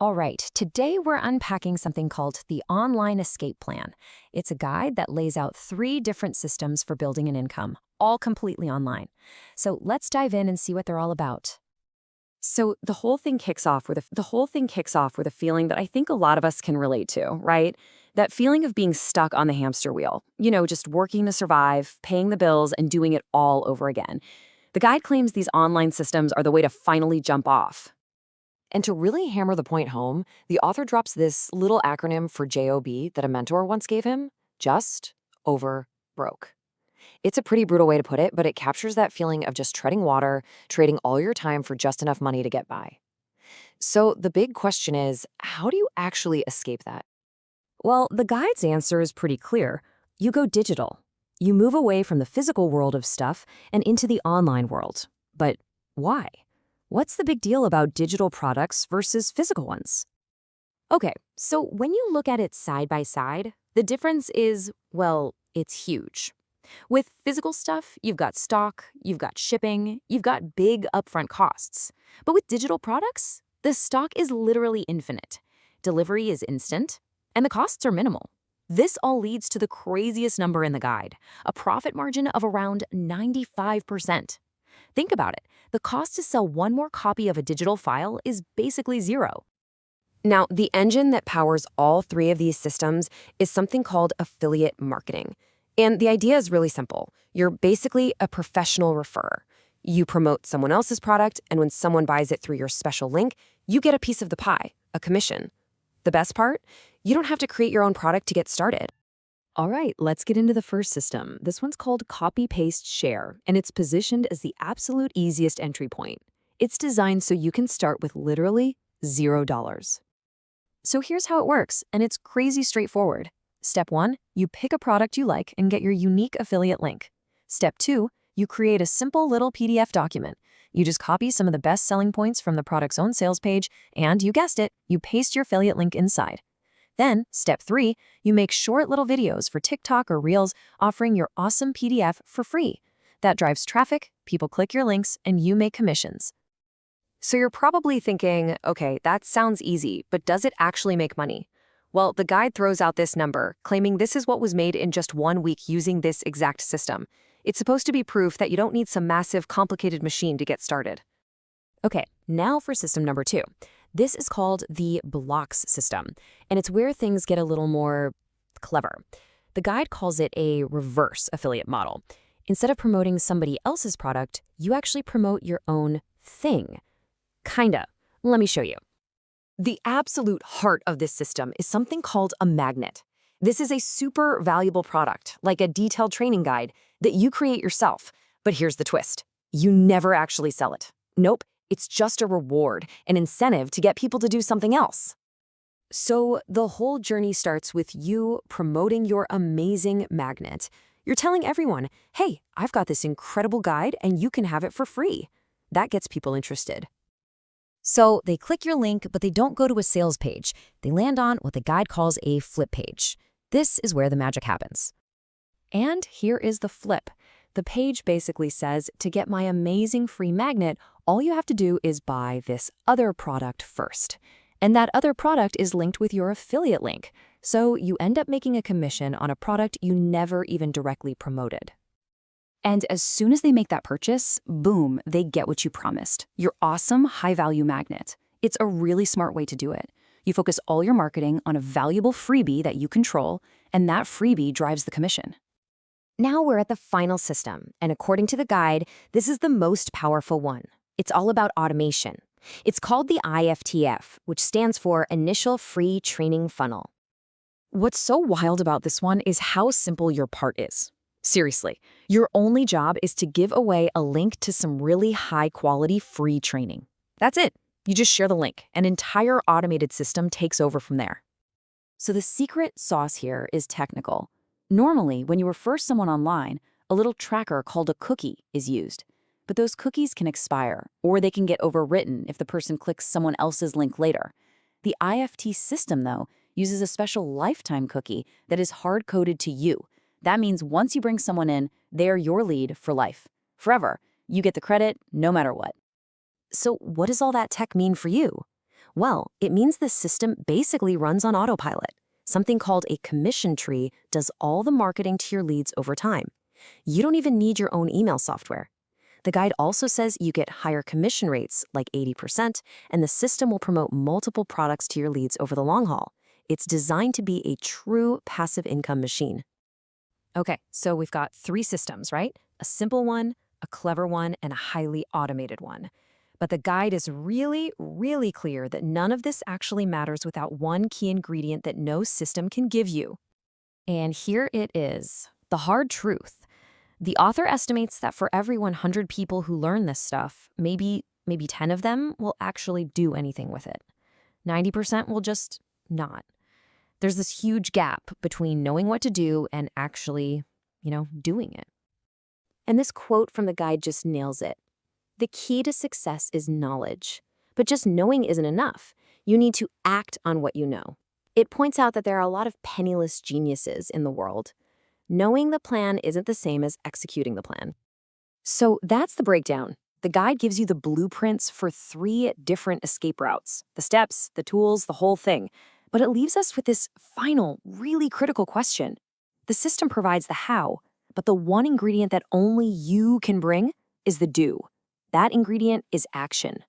All right, today we're unpacking something called the Online Escape Plan. It's a guide that lays out 3 different systems for building an income, all completely online. So let's dive in and see what they're all about. So the whole thing kicks off with a feeling that I think a lot of us can relate to, right? That feeling of being stuck on the hamster wheel. Just working to survive, paying the bills, and doing it all over again. The guide claims these online systems are the way to finally jump off. And to really hammer the point home, the author drops this little acronym for JOB that a mentor once gave him: just over broke. It's a pretty brutal way to put it, but it captures that feeling of just treading water, trading all your time for just enough money to get by. So the big question is, how do you actually escape that? Well, the guide's answer is pretty clear. You go digital. You move away from the physical world of stuff and into the online world. But why? What's the big deal about digital products versus physical ones? Okay, so when you look at it side by side, the difference is, well, it's huge. With physical stuff, you've got stock, you've got shipping, you've got big upfront costs. But with digital products, the stock is literally infinite. Delivery is instant, and the costs are minimal. This all leads to the craziest number in the guide, a profit margin of around 95%. Think about it. The cost to sell one more copy of a digital file is basically zero. Now, the engine that powers all 3 of these systems is something called affiliate marketing. And the idea is really simple. You're basically a professional referrer. You promote someone else's product, and when someone buys it through your special link, you get a piece of the pie, a commission. The best part? You don't have to create your own product to get started. All right, let's get into the first system. This one's called Copy Paste Share, and it's positioned as the absolute easiest entry point. It's designed so you can start with literally $0. So here's how it works, and it's crazy straightforward. Step 1, you pick a product you like and get your unique affiliate link. Step 2, you create a simple little PDF document. You just copy some of the best selling points from the product's own sales page, and you guessed it, you paste your affiliate link inside. Then, step 3, you make short little videos for TikTok or Reels offering your awesome PDF for free. That drives traffic, people click your links, and you make commissions. So you're probably thinking, okay, that sounds easy, but does it actually make money? Well, the guide throws out this number, claiming this is what was made in just 1 week using this exact system. It's supposed to be proof that you don't need some massive, complicated machine to get started. Okay, now for system number 2. This is called the blocks system, and it's where things get a little more clever. The guide calls it a reverse affiliate model. Instead of promoting somebody else's product, you actually promote your own thing. Kinda. Let me show you. The absolute heart of this system is something called a magnet. This is a super valuable product, like a detailed training guide, that you create yourself. But here's the twist. You never actually sell it. Nope, it's just a reward, an incentive to get people to do something else. So the whole journey starts with you promoting your amazing magnet. You're telling everyone, hey, I've got this incredible guide and you can have it for free. That gets people interested. So they click your link, but they don't go to a sales page. They land on what the guide calls a flip page. This is where the magic happens. And here is the flip. The page basically says, to get my amazing free magnet, all you have to do is buy this other product first. And that other product is linked with your affiliate link. So you end up making a commission on a product you never even directly promoted. And as soon as they make that purchase, boom, they get what you promised, your awesome high-value magnet. It's a really smart way to do it. You focus all your marketing on a valuable freebie that you control, and that freebie drives the commission. Now we're at the final system, and according to the guide, this is the most powerful one. It's all about automation. It's called the IFTF, which stands for Initial Free Training Funnel. What's so wild about this one is how simple your part is. Seriously, your only job is to give away a link to some really high-quality free training. That's it. You just share the link. An entire automated system takes over from there. So the secret sauce here is technical. Normally, when you refer someone online, a little tracker called a cookie is used. But those cookies can expire, or they can get overwritten if the person clicks someone else's link later. The IFT system, though, uses a special lifetime cookie that is hard-coded to you. That means once you bring someone in, they are your lead for life. Forever. You get the credit no matter what. So what does all that tech mean for you? Well, it means the system basically runs on autopilot. Something called a commission tree does all the marketing to your leads over time. You don't even need your own email software. The guide also says you get higher commission rates, like 80%, and the system will promote multiple products to your leads over the long haul. It's designed to be a true passive income machine. Okay, so we've got 3 systems, right? A simple one, a clever one, and a highly automated one. But the guide is really, really clear that none of this actually matters without one key ingredient that no system can give you. And here it is, the hard truth. The author estimates that for every 100 people who learn this stuff, maybe 10 of them will actually do anything with it. 90% will just not. There's this huge gap between knowing what to do and actually, doing it. And this quote from the guide just nails it. The key to success is knowledge. But just knowing isn't enough. You need to act on what you know. It points out that there are a lot of penniless geniuses in the world. Knowing the plan isn't the same as executing the plan. So that's the breakdown. The guide gives you the blueprints for 3 different escape routes. The steps, the tools, the whole thing. But it leaves us with this final, really critical question. The system provides the how, but the one ingredient that only you can bring is the do. That ingredient is action.